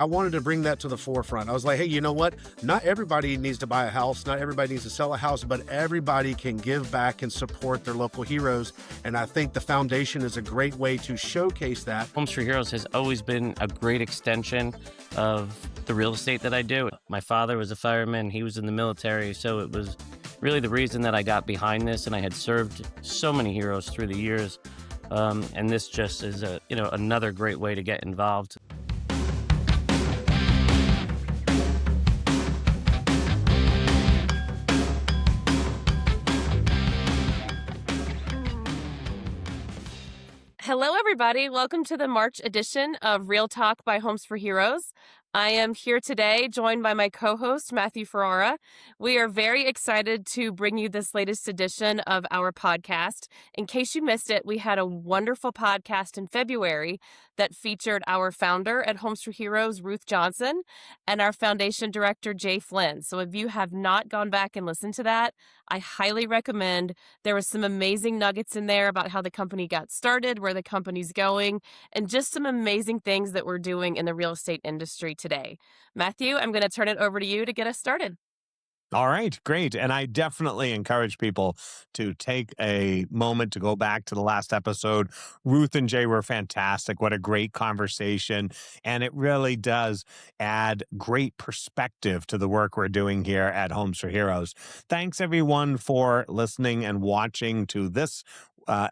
I wanted to bring that to the forefront. I was like, hey, you know what? Not everybody needs to buy a house. Not everybody needs to sell a house, but everybody can give back and support their local heroes. And I think the foundation is a great way to showcase that. Homes for Heroes has always been a great extension of the real estate that I do. My father was a fireman. He was in the military. So it was really the reason that I got behind this. And I had served so many heroes through the years. And this just is another great way to get involved. Hello, everybody. Welcome to the March edition of Real Talk by Homes for Heroes. I am here today joined by my co-host, Matthew Ferrara. We are very excited to bring you this latest edition of our podcast. In case you missed it, we had a wonderful podcast in February that featured our founder at Homes for Heroes, Ruth Johnson, and our foundation director, Jay Flynn. So if you have not gone back and listened to that, I highly recommend. There was some amazing nuggets in there about how the company got started, where the company's going, and just some amazing things that we're doing in the real estate industry today. Matthew, I'm going to turn it over to you to get us started. All right, great. And I definitely encourage people to take a moment to go back to the last episode. Ruth and Jay were fantastic. What a great conversation. And it really does add great perspective to the work we're doing here at Homes for Heroes. Thanks, everyone, for listening and watching to this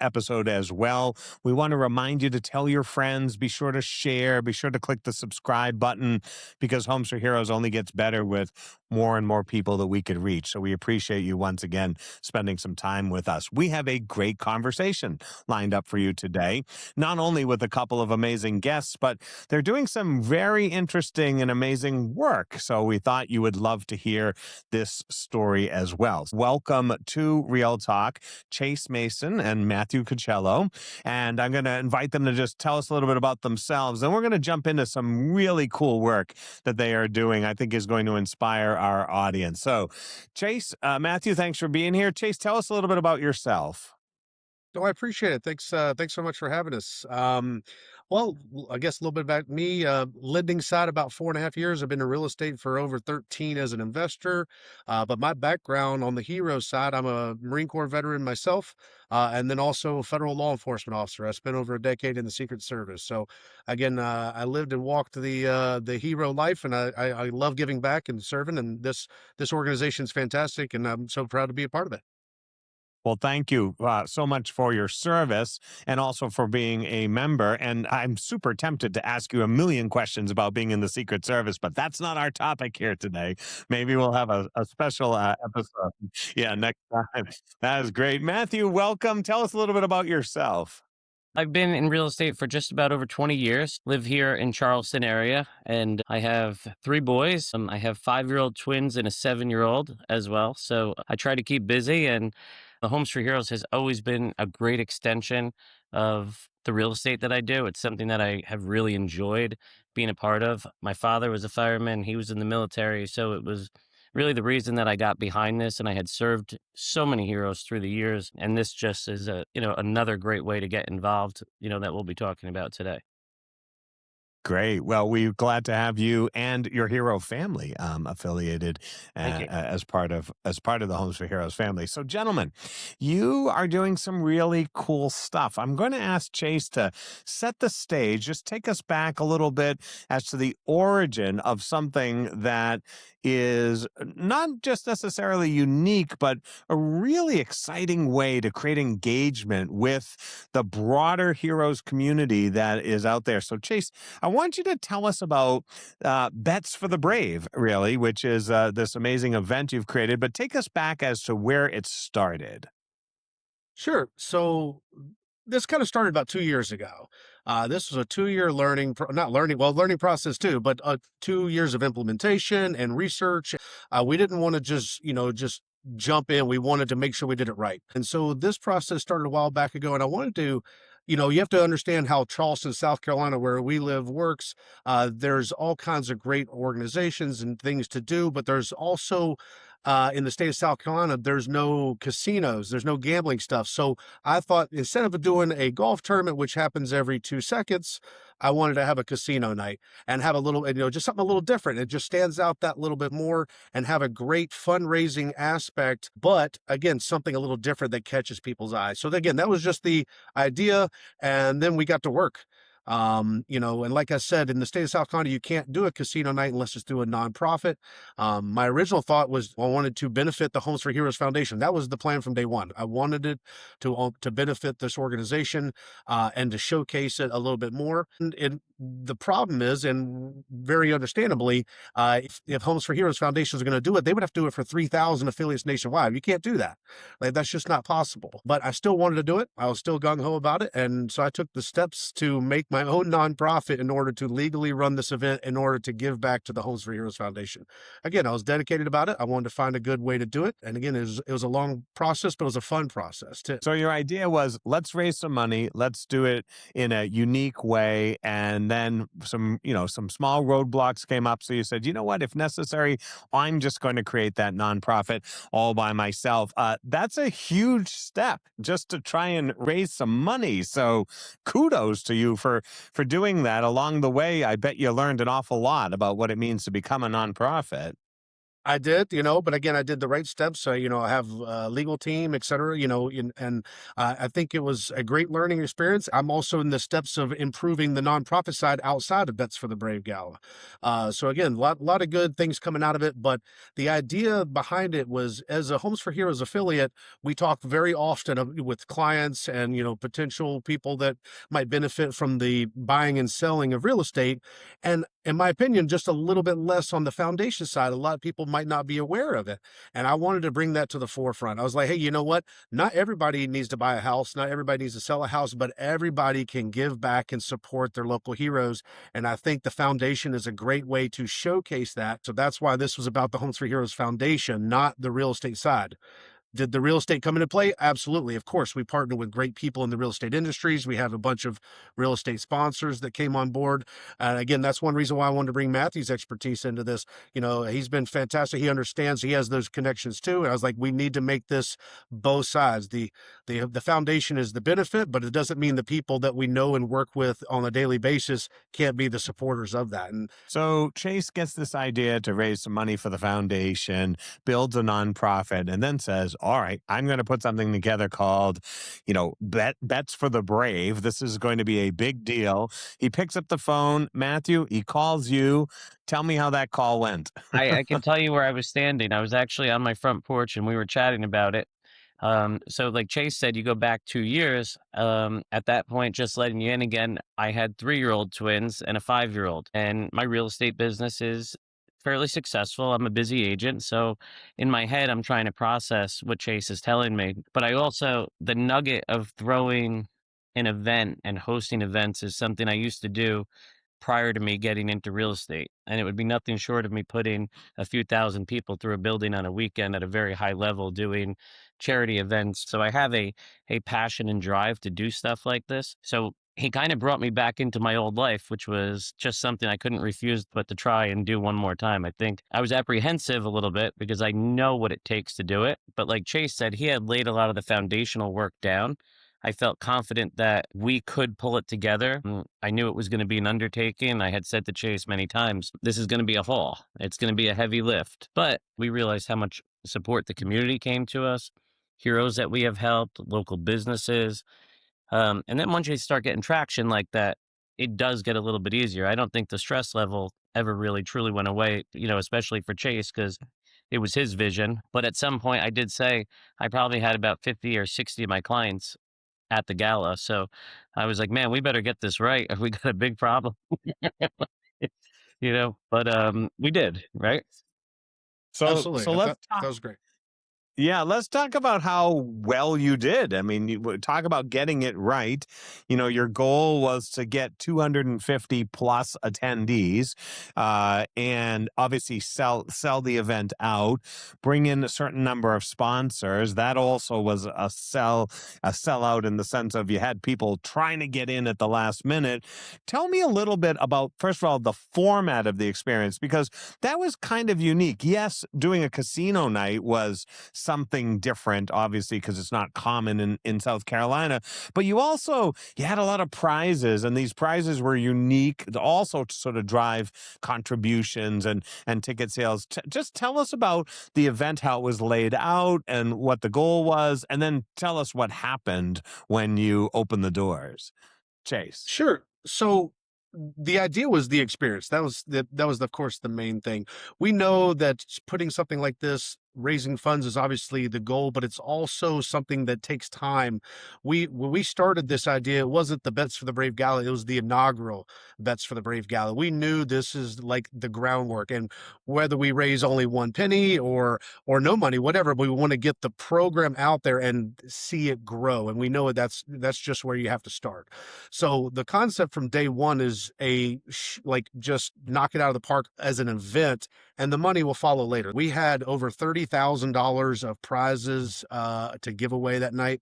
episode as well. We want to remind you to tell your friends, be sure to share, be sure to click the subscribe button, because Homes for Heroes only gets better with more and more people that we could reach. So we appreciate you once again spending some time with us. We have a great conversation lined up for you today, not only with a couple of amazing guests, but they're doing some very interesting and amazing work. So we thought you would love to hear this story as well. Welcome to Real Talk, Chase Mason and Matthew Cuchelo. And I'm going to invite them to just tell us a little bit about themselves. And we're going to jump into some really cool work that they are doing, I think is going to inspire our audience. So Chase, Matthew, thanks for being here. Chase, tell us a little bit about yourself. Oh, I appreciate it. Thanks so much for having us. Well, I guess a little bit about me. Lending side about 4.5 years. I've been in real estate for over 13 as an investor. But my background on the hero side, I'm a Marine Corps veteran myself, and then also a federal law enforcement officer. I spent over a decade in the Secret Service. So again, I lived and walked the hero life, and I love giving back and serving. And this organization is fantastic, and I'm so proud to be a part of it. Well, thank you so much for your service and also for being a member. And I'm super tempted to ask you a million questions about being in the Secret Service, but that's not our topic here today. Maybe we'll have a special episode. Yeah, next time. That is great. Matthew, welcome. Tell us a little bit about yourself. I've been in real estate for just about over 20 years, live here in Charleston area, and I have 3 boys. I have 5-year-old twins and a 7-year-old as well. So I try to keep busy, and the Homes for Heroes has always been a great extension of the real estate that I do. It's something that I have really enjoyed being a part of. My father was a fireman. He was in the military. So it was really the reason that I got behind this, and I had served so many heroes through the years. And this just is another great way to get involved, that we'll be talking about today. Great. Well, we're glad to have you and your hero family affiliated as part of the Homes for Heroes family. So, gentlemen, you are doing some really cool stuff. I'm going to ask Chase to set the stage. Just take us back a little bit as to the origin of something that is not just necessarily unique, but a really exciting way to create engagement with the broader heroes community that is out there. So, Chase, I want you to tell us about Bets for the Brave, really, which is this amazing event you've created, but take us back as to where it started. Sure. So this kind of started about 2 years ago. This was a 2-year learning process too, but 2 years of implementation and research. We didn't want to just jump in. We wanted to make sure we did it right. And so this process started a while back ago, and I wanted to, you have to understand how Charleston, South Carolina, where we live, works. There's all kinds of great organizations and things to do, but there's also in the state of South Carolina, there's no casinos, there's no gambling stuff. So I thought instead of doing a golf tournament, which happens every 2 seconds, I wanted to have a casino night and have a little, just something a little different. It just stands out that little bit more and have a great fundraising aspect. But again, something a little different that catches people's eyes. So again, that was just the idea. And then we got to work. And like I said, in the state of South Carolina, you can't do a casino night unless it's through a nonprofit. My original thought was I wanted to benefit the Homes for Heroes Foundation. That was the plan from day one. I wanted it to benefit this organization and to showcase it a little bit more. And the problem is, and very understandably, if Homes for Heroes Foundation is going to do it, they would have to do it for 3,000 affiliates nationwide. You can't do that. Like, that's just not possible. But I still wanted to do it. I was still gung ho about it. And so I took the steps to make my own nonprofit in order to legally run this event, in order to give back to the Homes for Heroes Foundation. Again, I was dedicated about it. I wanted to find a good way to do it. And again, it was a long process, but it was a fun process too. So your idea was, let's raise some money, let's do it in a unique way. And then some small roadblocks came up. So you said, you know what, if necessary, I'm just going to create that nonprofit all by myself. That's a huge step just to try and raise some money. So kudos to you for doing that. Along the way, I bet you learned an awful lot about what it means to become a nonprofit. I did, but again, I did the right steps. I have a legal team, et cetera, and I think it was a great learning experience. I'm also in the steps of improving the nonprofit side outside of Bets for the Brave Gala. So again, lot of good things coming out of it. But the idea behind it was, as a Homes for Heroes affiliate, we talk very often with clients and, potential people that might benefit from the buying and selling of real estate. And in my opinion, just a little bit less on the foundation side. A lot of people might not be aware of it. And I wanted to bring that to the forefront. I was like, hey, you know what? Not everybody needs to buy a house. Not everybody needs to sell a house, but everybody can give back and support their local heroes. And I think the foundation is a great way to showcase that. So that's why this was about the Homes for Heroes Foundation, not the real estate side. Did the real estate come into play? Absolutely. Of course, we partner with great people in the real estate industries. We have a bunch of real estate sponsors that came on board. And again, that's one reason why I wanted to bring Matthew's expertise into this. He's been fantastic. He understands, he has those connections too. And I was like, we need to make this both sides. The foundation is the benefit, but it doesn't mean the people that we know and work with on a daily basis can't be the supporters of that. And so Chase gets this idea to raise some money for the foundation, builds a nonprofit, and then says, all right, I'm going to put something together called, Bets for the Brave. This is going to be a big deal. He picks up the phone. Matthew, he calls you. Tell me how that call went. I can tell you where I was standing. I was actually on my front porch and we were chatting about it. So like Chase said, you go back 2 years. At that point, just letting you in again, I had 3-year-old twins and a 5-year-old, and my real estate business is fairly successful. I'm a busy agent. So in my head, I'm trying to process what Chase is telling me. But I also, the nugget of throwing an event and hosting events is something I used to do prior to me getting into real estate. And it would be nothing short of me putting a few thousand people through a building on a weekend at a very high level doing charity events. So I have a passion and drive to do stuff like this. So he kind of brought me back into my old life, which was just something I couldn't refuse but to try and do one more time. I think I was apprehensive a little bit because I know what it takes to do it. But like Chase said, he had laid a lot of the foundational work down. I felt confident that we could pull it together. I knew it was going to be an undertaking. I had said to Chase many times, this is going to be a haul. It's going to be a heavy lift. But we realized how much support the community came to us, heroes that we have helped, local businesses. And then once you start getting traction like that, it does get a little bit easier. I don't think the stress level ever really truly went away, especially for Chase, because it was his vision. But at some point, I did say I probably had about 50 or 60 of my clients at the gala. So I was like, man, we better get this right, or we got a big problem. But we did, right? So absolutely, let's that talk. was great. Yeah, let's talk about how well you did. I mean, talk about getting it right. Your goal was to get 250 plus attendees, and obviously sell the event out, bring in a certain number of sponsors. That also was a sellout in the sense of you had people trying to get in at the last minute. Tell me a little bit about, first of all, the format of the experience, because that was kind of unique. Yes, doing a casino night was something different, obviously, because it's not common in South Carolina. But you had a lot of prizes, and these prizes were unique also to sort of drive contributions and ticket sales. Just tell us about the event, how it was laid out, and what the goal was, and then tell us what happened when you opened the doors. Chase. Sure. So the idea was the experience. That was of course the main thing. We know that putting something like this, raising funds is obviously the goal, but it's also something that takes time. When we started this idea, it wasn't the Bets for the Brave Gala, it was the inaugural Bets for the Brave Gala. We knew this is like the groundwork, and whether we raise only one penny or no money, whatever, we want to get the program out there and see it grow. And we know that's just where you have to start. So the concept from day one is like just knock it out of the park as an event, and the money will follow later. We had over $30,000 of prizes to give away that night.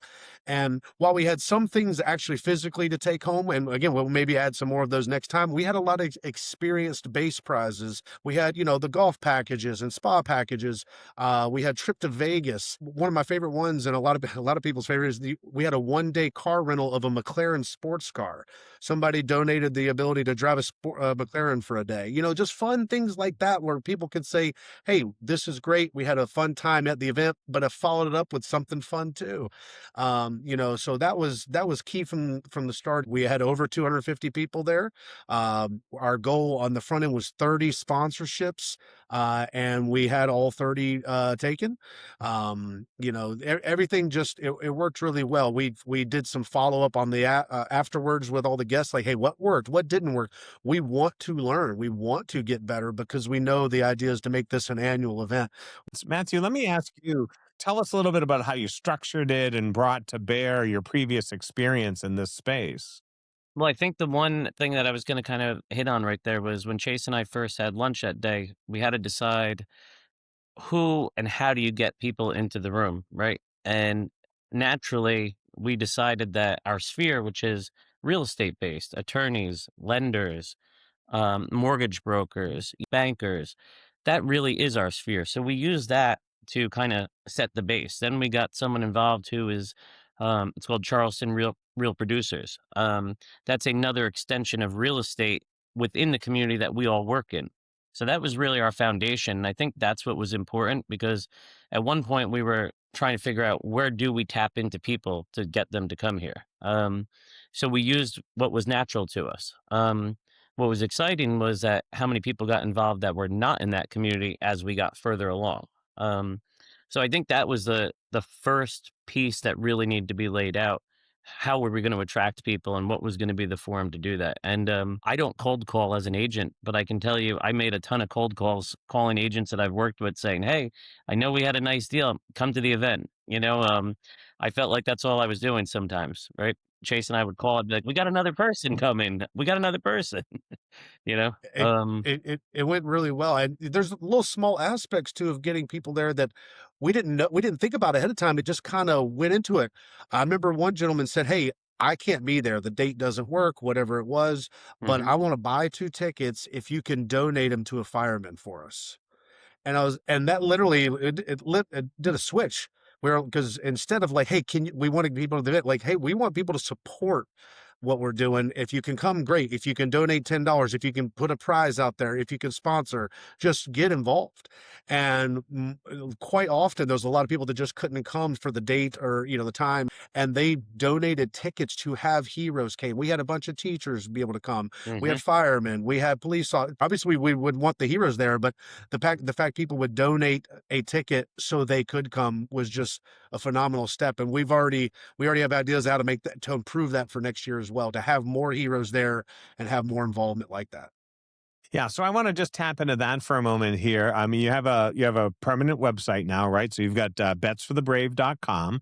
And while we had some things actually physically to take home, and again, we'll maybe add some more of those next time, we had a lot of experienced base prizes. We had, the golf packages and spa packages. We had trip to Vegas. One of my favorite ones, and a lot of people's favorite, is we had a 1-day car rental of a McLaren sports car. Somebody donated the ability to drive a McLaren for a day. Just fun things like that where people could say, hey, this is great. We had a fun time at the event, but I followed it up with something fun too. So that was key from the start. We had over 250 people there. Our goal on the front end was 30 sponsorships, and we had all 30 taken. Everything just it worked really well. We did some follow up on the afterwards with all the guests, like, hey, what worked, what didn't work. We want to learn, we want to get better, because we know the idea is to make this an annual event. Matthew, let me ask you, tell us a little bit about how you structured it and brought to bear your previous experience in this space. Well, I think the one thing that I was going to kind of hit on right there was when Chase and I first had lunch that day, we had to decide who and how do you get people into the room, right? And naturally, we decided that our sphere, which is real estate based, attorneys, lenders, mortgage brokers, bankers, that really is our sphere. So we use that to kind of set the base. Then we got someone involved who is, it's called Charleston Real Producers. That's another extension of real estate within the community that we all work in. So that was really our foundation. And I think that's what was important, because at one point we were trying to figure out, where do we tap into people to get them to come here. So we used what was natural to us. What was exciting was that how many people got involved that were not in that community as we got further along. Um, so I think that was the first piece that really needed to be laid out. How were we going to attract people, and what was going to be the forum to do that? And I don't cold call as an agent, but I can tell you I made a ton of cold calls calling agents that I've worked with saying, hey, I know we had a nice deal. Come to the event. I felt like that's all I was doing sometimes, right? Chase and I would call and be like, we got another person coming. We got another person, you know? It it went really well, and there's little small aspects too of getting people there that we didn't think about ahead of time. It just kind of went into it. I remember one gentleman said, "Hey, I can't be there. The date doesn't work, whatever it was, but hmm I want to buy 2 tickets if you can donate them to a fireman for us." And that literally it did a switch where, because instead of like, hey, we wanted people to do it, like, hey, we want people to support what we're doing. If you can come, great. If you can donate $10, if you can put a prize out there, if you can sponsor, just get involved. And quite often there's a lot of people that just couldn't come for the date or the time, and they donated tickets to have heroes came. We had a bunch of teachers be able to come. We hmm had firemen, we had police. Obviously we would want the heroes there, but the fact people would donate a ticket so they could come was just a phenomenal step. And we already have ideas how to make that, to improve that for next year as well, to have more heroes there and have more involvement like that. Yeah, so I want to just tap into that for a moment here. I mean, you have a permanent website now, right? So you've got betsforthebrave.com.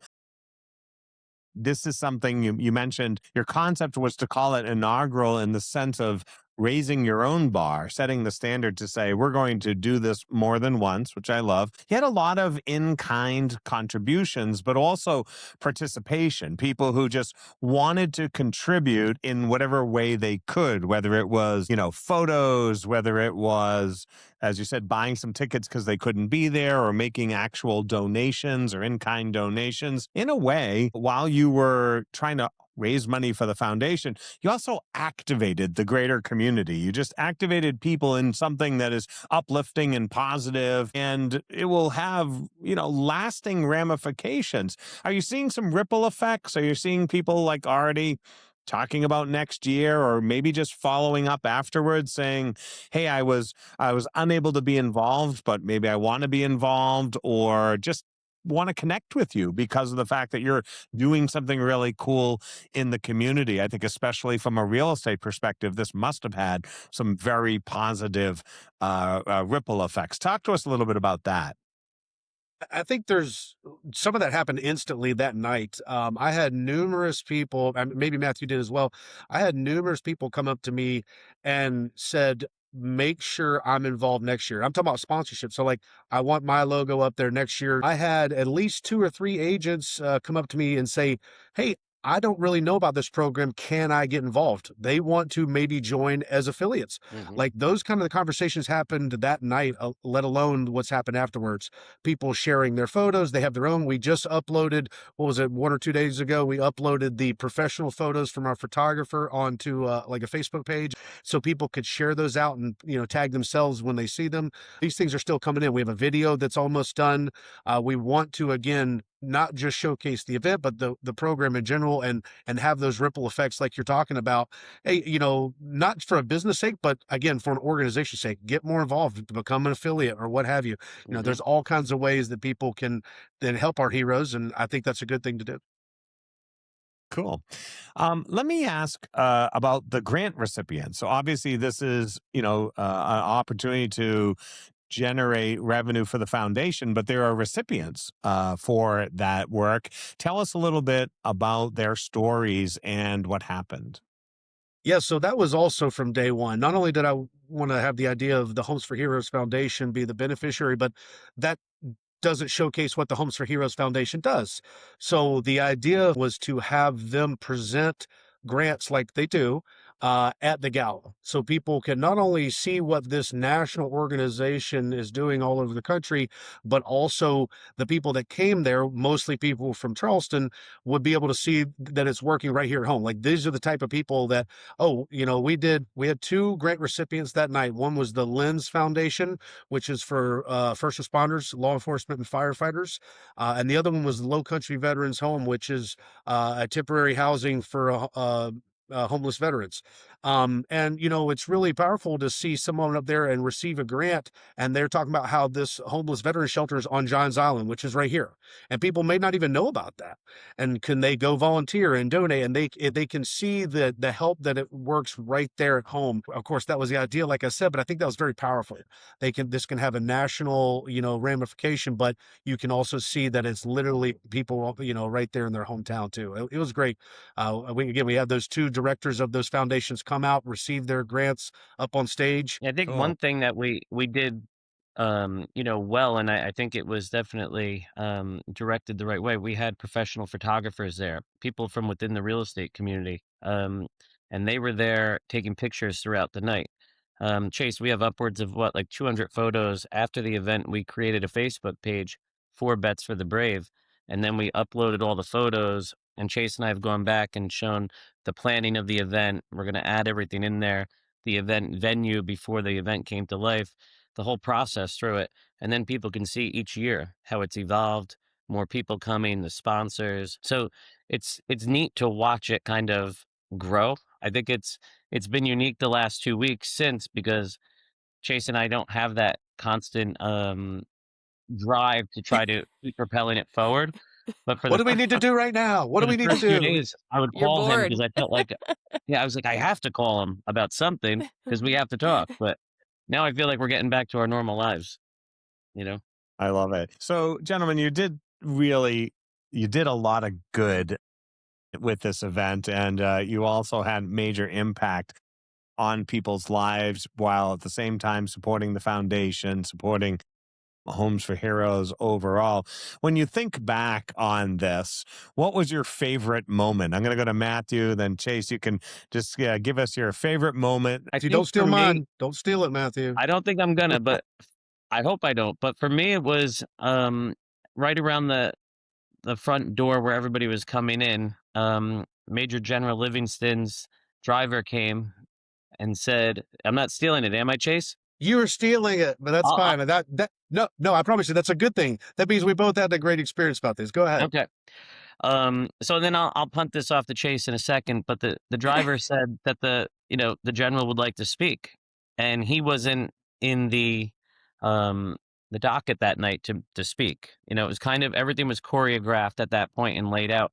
This is something you mentioned. Your concept was to call it inaugural in the sense of raising your own bar, setting the standard to say, we're going to do this more than once, which I love. You had a lot of in kind contributions, but also participation, people who just wanted to contribute in whatever way they could, whether it was, photos, whether it was, as you said, buying some tickets because they couldn't be there, or making actual donations or in kind donations. In a way, while you were trying to raise money for the foundation, you also activated the greater community. You just activated people in something that is uplifting and positive, and it will have, lasting ramifications. Are you seeing some ripple effects? Are you seeing people like already talking about next year, or maybe just following up afterwards saying, hey, I was unable to be involved, but maybe I want to be involved, or just want to connect with you because of the fact that you're doing something really cool in the community? I think, especially from a real estate perspective, this must have had some very positive ripple effects. Talk to us a little bit about that. I think there's some of that happened instantly that night. I had numerous people, and maybe Matthew did as well. I had numerous people come up to me and said, make sure I'm involved next year. I'm talking about sponsorship. So, like, I want my logo up there next year. I had at least 2 or 3 agents come up to me and say, hey, I don't really know about this program. Can I get involved? They want to maybe join as affiliates. Hmm. Like, those kind of the conversations happened that night, let alone what's happened afterwards. People sharing their photos. They have their own. We just uploaded, what was it, 1 or 2 days ago, we uploaded the professional photos from our photographer onto like a Facebook page, so people could share those out and, tag themselves when they see them. These things are still coming in. We have a video that's almost done. We want to, again, not just showcase the event, but the program in general, and have those ripple effects like you're talking about. Hey, not for a business sake, but again, for an organization's sake, get more involved, become an affiliate or what have you. Hmm. There's all kinds of ways that people can then help our heroes, and I think that's a good thing to do. Cool. Let me ask about the grant recipients. So obviously, this is an opportunity to generate revenue for the foundation, but there are recipients for that work. Tell us a little bit about their stories and what happened. Yeah, so that was also from day one. Not only did I want to have the idea of the Homes for Heroes Foundation be the beneficiary, but that doesn't showcase what the Homes for Heroes Foundation does. So the idea was to have them present grants like they do at the gala. So people can not only see what this national organization is doing all over the country, but also the people that came there, mostly people from Charleston, would be able to see that it's working right here at home. Like, these are the type of people that, oh, we had 2 grant recipients that night. One was the Lenz Foundation, which is for first responders, law enforcement, and firefighters. And the other one was the Lowcountry Veterans Home, which is a temporary housing for homeless veterans. And it's really powerful to see someone up there and receive a grant, and they're talking about how this homeless veteran shelter is on Johns Island, which is right here, and people may not even know about that. And can they go volunteer and donate, and they can see the help that it works right there at home. Of course, that was the idea, like I said, but I think that was very powerful. This can have a national ramification, but you can also see that it's literally people right there in their hometown too. It was great. We had those 2 directors of those foundations come out, receive their grants up on stage. I think Cool. one thing that we did, well, and I think it was definitely directed the right way. We had professional photographers there, people from within the real estate community, and they were there taking pictures throughout the night. Chase, we have upwards of what, like 200 photos. After the event, we created a Facebook page for Bets for the Brave, and then we uploaded all the photos. And Chase and I have gone back and shown the planning of the event. We're going to add everything in there, the event venue before the event came to life, the whole process through it. And then people can see each year how it's evolved, more people coming, the sponsors. So it's neat to watch it kind of grow. I think it's been unique the last 2 weeks since, because Chase and I don't have that constant drive to try to keep propelling it forward. But for What the do we need to do right now? What for do the we need to first few do? days, I would You're call him because bored. I felt like, yeah, I was like, I have to call him about something because we have to talk. But now I feel like we're getting back to our normal lives, you know? I love it. So, gentlemen, you did a lot of good with this event, and you also had major impact on people's lives while at the same time supporting the foundation, supporting Homes for Heroes overall. When you think back on this, what was your favorite moment? I'm going to go to Matthew, then Chase. You can just give us your favorite moment. I If you think don't for steal me, mine, don't steal it, Matthew. I don't think I'm gonna, but I hope I don't. But for me, it was right around the front door where everybody was coming in. Major General Livingston's driver came and said, "I'm not stealing it, am I, Chase?" You are stealing it, but that's I'll, fine. That no, I promise you, that's a good thing. That means we both had a great experience about this. Go ahead. okay. So then I'll punt this off to Chase in a second, but the driver said that the general would like to speak, and he wasn't in the docket that night to speak. It was kind of everything was choreographed at that point and laid out.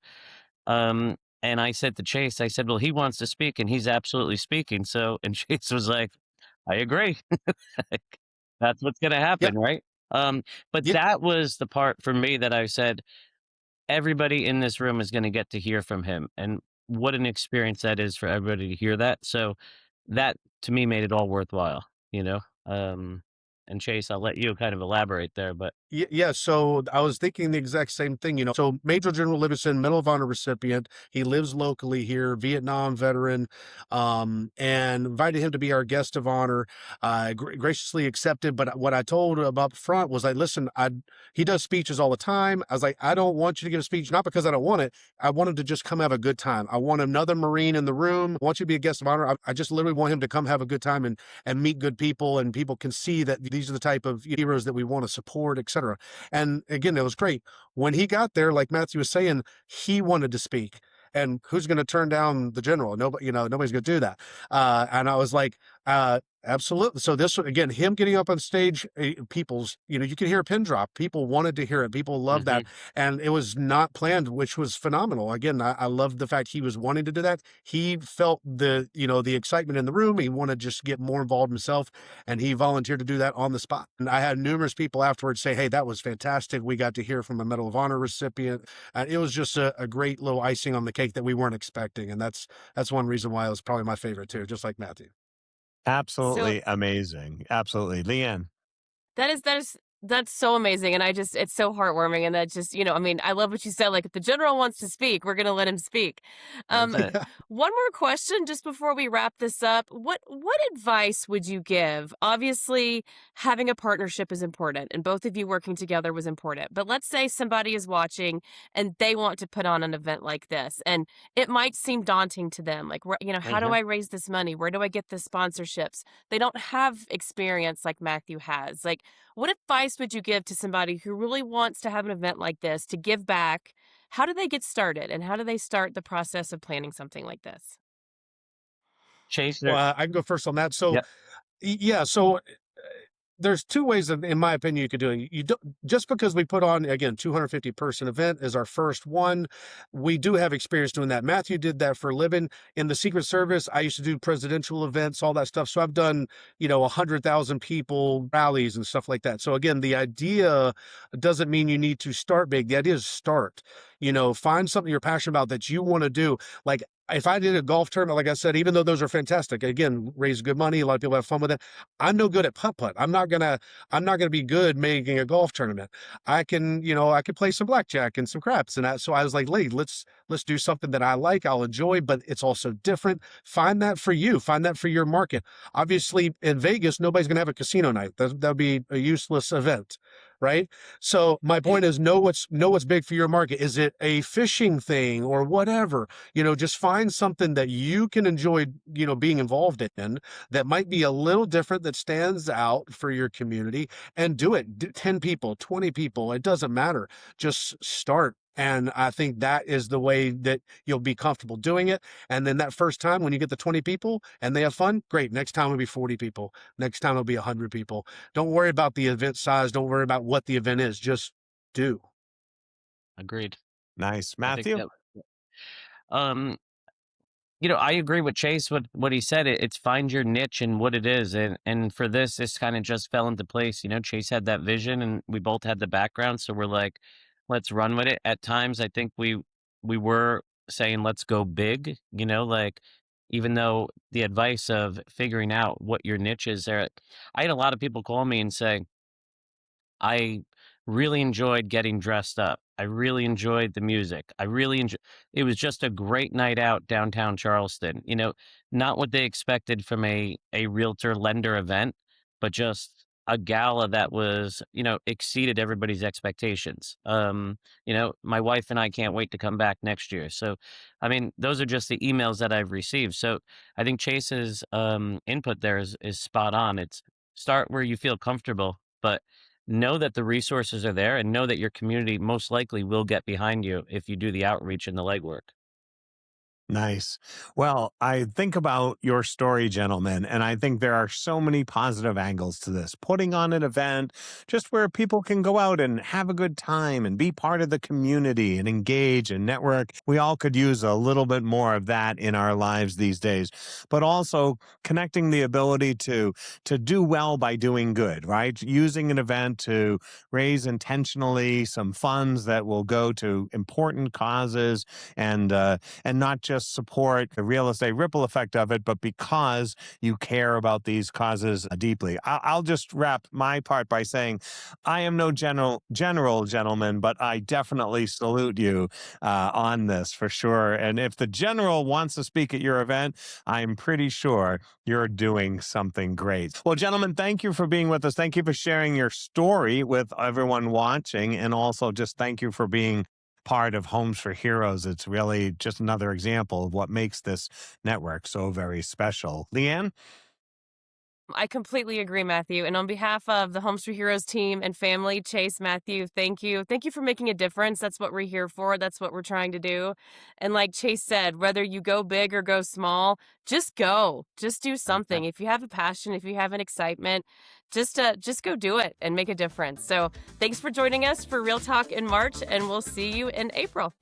And I said to Chase, I said, "Well, he wants to speak, and he's absolutely speaking." So, and Chase was like, "I agree. Like, that's what's going to Yeah, happen, right?" But yeah, that was the part for me that I said everybody in this room is going to get to hear from him, and what an experience that is for everybody to hear that. So that to me made it all worthwhile, you know. And Chase, I'll let you kind of elaborate there, but yeah. So I was thinking the exact same thing. So Major General Livingston, Medal of Honor recipient. He lives locally here, Vietnam veteran, and invited him to be our guest of honor. Graciously accepted. But what I told him up front was, like, listen, he does speeches all the time. I was like, I don't want you to give a speech, not because I don't want it. I want him to just come have a good time. I want another Marine in the room. I want you to be a guest of honor. I just literally want him to come have a good time and meet good people, and people can see that these are the type of heroes that we want to support, etc. And again, it was great. When he got there, like Matthew was saying, he wanted to speak. And who's going to turn down the general? Nobody, nobody's going to do that. And I was like, absolutely. So this, again, him getting up on stage, people's, you could hear a pin drop. People wanted to hear it. People loved that. mhm, And it was not planned, which was phenomenal. Again, I loved the fact he was wanting to do that. He felt the excitement in the room. He wanted to just get more involved himself, and he volunteered to do that on the spot. And I had numerous people afterwards say, "Hey, that was fantastic. We got to hear from a Medal of Honor recipient." And it was just a great little icing on the cake that we weren't expecting. And that's one reason why it was probably my favorite too, just like Matthew. So Absolutely amazing. Absolutely. Leanne. that's so amazing, and it's so heartwarming, and that just I mean, I love what you said. Like, if the general wants to speak, we're gonna let him speak. that's Um, it. one more question, just before we wrap this up. What advice would you give? Obviously, having a partnership is important, and both of you working together was important. But let's say somebody is watching and they want to put on an event like this, and it might seem daunting to them. Like, how do Mhm. I raise this money? Where do I get the sponsorships? They don't have experience like Matthew has. Like, what advice would you give to somebody who really wants to have an event like this to give back? How do they get started, and how do they start the process of planning something like this? Chase, there. Well, I can go first on that. So, Yep. yeah, so there's two ways, in my opinion, you could do it. You don't, just because we put on, again, 250 person event is our first one. We do have experience doing that. Matthew did that for a living in the Secret Service. I used to do presidential events, all that stuff. So I've done 100,000 people rallies and stuff like that. So again, the idea doesn't mean you need to start big. The idea is start. Find something you're passionate about that you want to do. Like, if I did a golf tournament, like I said, even though those are fantastic, again, raise good money, a lot of people have fun with it. I'm no good at putt-putt. I'm not gonna be good making a golf tournament. I can play some blackjack and some craps and that. So I was like, Leigh, let's do something that I like, I'll enjoy, but it's also different. Find that for you, find that for your market. Obviously, in Vegas, nobody's gonna have a casino night. That'd be a useless event, right? So my point is, know what's big for your market. Is it a fishing thing or whatever? Just find something that you can enjoy, being involved in, that might be a little different, that stands out for your community, and do it. 10 people, 20 people, it doesn't matter. Just start. And I think that is the way that you'll be comfortable doing it. And then that first time, when you get the 20 people and they have fun, great. Next time it'll be 40 people. Next time it'll be 100 people. Don't worry about the event size. Don't worry about what the event is. Just do. Agreed. Nice. I think Matthew. that. Um, I agree with Chase, what he said. It's find your niche and what it is. And for this kind of just fell into place. Chase had that vision and we both had the background. So we're like, let's run with it. At times I think we were saying let's go big, like even though the advice of figuring out what your niche is there. I had a lot of people call me and say, I really enjoyed getting dressed up. I really enjoyed the music. I really enjoyed it was just a great night out downtown Charleston. Not what they expected from a realtor lender event, but just a gala that was, exceeded everybody's expectations. My wife and I can't wait to come back next year. So, I mean, those are just the emails that I've received. So, I think Chase's input there is spot on. It's start where you feel comfortable, but know that the resources are there and know that your community most likely will get behind you if you do the outreach and the legwork. Nice. Well, I think about your story, gentlemen, and I think there are so many positive angles to this. Putting on an event just where people can go out and have a good time and be part of the community and engage and network. We all could use a little bit more of that in our lives these days, but also connecting the ability to do well by doing good, right? Using an event to raise intentionally some funds that will go to important causes and not just support the real estate ripple effect of it, but because you care about these causes deeply. I'll just wrap my part by saying I am no general gentleman, but I definitely salute you on this for sure. And if the general wants to speak at your event, I'm pretty sure you're doing something great. Well, gentlemen, thank you for being with us. Thank you for sharing your story with everyone watching. And also just thank you for being part of Homes for Heroes. It's really just another example of what makes this network so very special. Leanne? I completely agree, Matthew. And on behalf of the Homes for Heroes team and family, Chase, Matthew, thank you. Thank you for making a difference. That's what we're here for. That's what we're trying to do. And like Chase said, whether you go big or go small, just go. Just do something. If you have a passion, if you have an excitement, just go do it and make a difference. So thanks for joining us for Real Talk in March, and we'll see you in April.